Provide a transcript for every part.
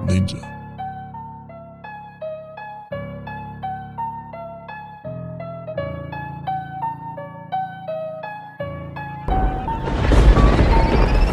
Ninja.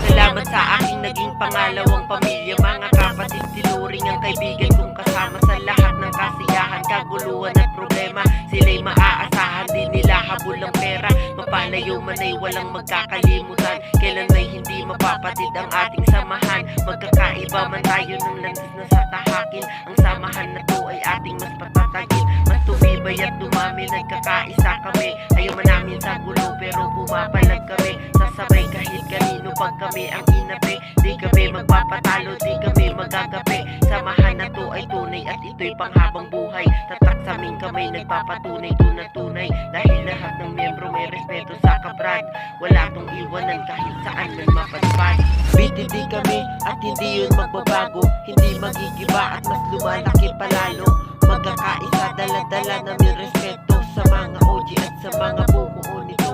Salamat sa aking naging pangalawang pamilya, mga kapatid, tinuring ang kaibigan kong kasama sa lahat ng kasiyahan, kaguluhan at problema. Sila'y maaasahan, di nila habol ang pera. Mapalayo man ay walang magkakalimutan, kailan may hindi mapapatid ang ating samahan. Magkakaiba man tayo ng landas na sa tahakin, ang samahan na to ay ating mas patatagin. Mas tumibay at dumami, nagkakaisa kami. Ayaw man namin sa gulo pero pumapalag kami. Sasabay kahit kanino pag kami ang inapi. Di kami magpapatalo, di kami magagapi. Samahan na to ay tunay at ito'y panghabang buhay. Tatak sa aming kamay, nagpapatunay tunay. Dahil lahat ng miyembro may respeto sa kabrad. Wala tong iwanan kahit saan man mapadpad. BTD kami at hindi yun magbabago. Hindi magigiba at mas lumalaki palalo. Magkakaisa, dala-dala namin respeto sa mga OG at sa mga bumuo nito.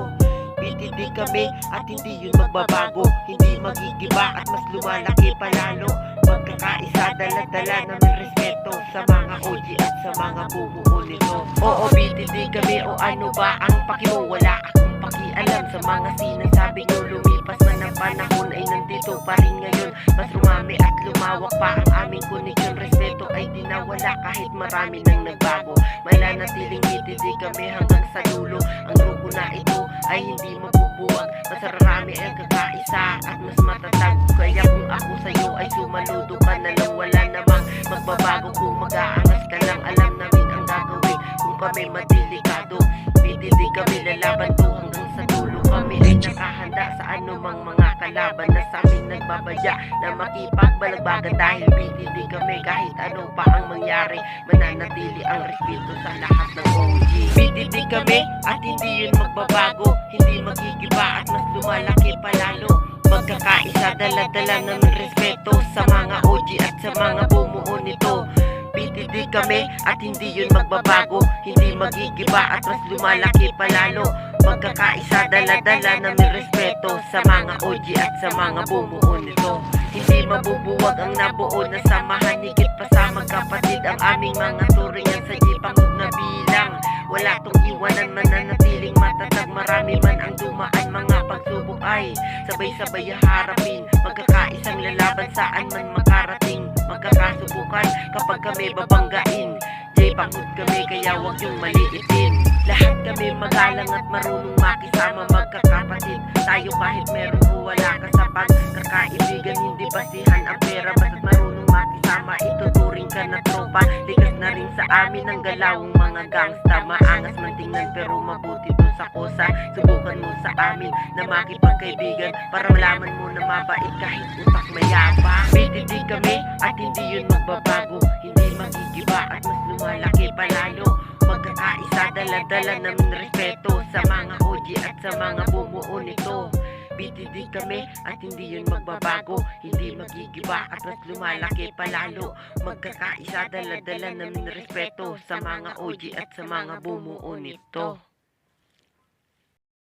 BTD kami at hindi yun magbabago. Hindi magigiba at mas lumalaki palalo. Magkakaisa, dala-dala namin respeto sa mga OG at sa mga bumuo nito. Oo, BTD kami, o ano ba ang pakimo? Wala akong pakialam sa mga sinasabi nyo. Lumipas man ang panahon ay nandito pa rin ngayon. Mas rumami at lumawak pa ang aming koneksyon. Respeto ay dinawala kahit marami nang nagbago. Mananatiling BTD kami hanggang sa dulo. Ang grupo na ito ay hindi mabubuwag. Mas rarami ang kakaisa at mas matatag. Kaya kung ako sa'yo ay sumaludo ka na lang, wala namang magbabago. Kung mag-aangas ka lang, alam namin ang gagawin. Kung kami madilikado, BTD kami, lalaban to hanggang sa dulo. Kami ay nakahanda sa anumang mga kalaban na sa amin nagbabadya na makipagbalagbagan. Dahil BTD kami, kahit ano pa ang mangyari, mananatili ang respeto sa lahat ng OG. BTD kami at hindi yun magbabago. Hindi magigiba at mas lumalaki palalo. Magkakaisa, dala-dala ng respeto sa mga OG at sa mga bumuo nito. BTD kami at hindi yun magbabago. Hindi magigiba at mas lumalaki palalo. Magkakaisa, dala-dala namin respeto sa mga OG at sa mga bumuo nito. Hindi mabubuwag ang nabuo na samahan. Higit pa sa magkapatid ang aming mga turingan sa jipangod na bilang. Wala tong iwanan, mananatiling matatag. Marami man ang dumaan, mga pagsubok ay sabay-sabay harapin. Magkakaisang lalaban saan man makarating. Magkakasubukan kapag kami babanggain. Jipangod kami kaya wag yung maliitin. Lahat kami magalang at marunong makisama. Magkakapatid tayo kahit meron o wala ka sa pagkakaibigan. Hindi basihan ang pera, basta't marunong makisama. Ituturing ka na tropa, likas na rin sa amin ang galawang mga gangsta. Maangas man tingnan pero mabuti to sa kosa. Subukan mo sa amin na makipagkaibigan para malaman mo na mabait kahit utak mayabang. BTD kami at hindi yun magbabago. Hindi magigiba at mas lumalaki palalo. Magkakaisa, dala-dala namin respeto sa mga OG at sa mga bumuo nito. BTD kami at hindi yun magbabago. Hindi magigiba at mas lumalaki palalo. Magkakaisa, dala-dala namin respeto sa mga OG at sa mga bumuo nito.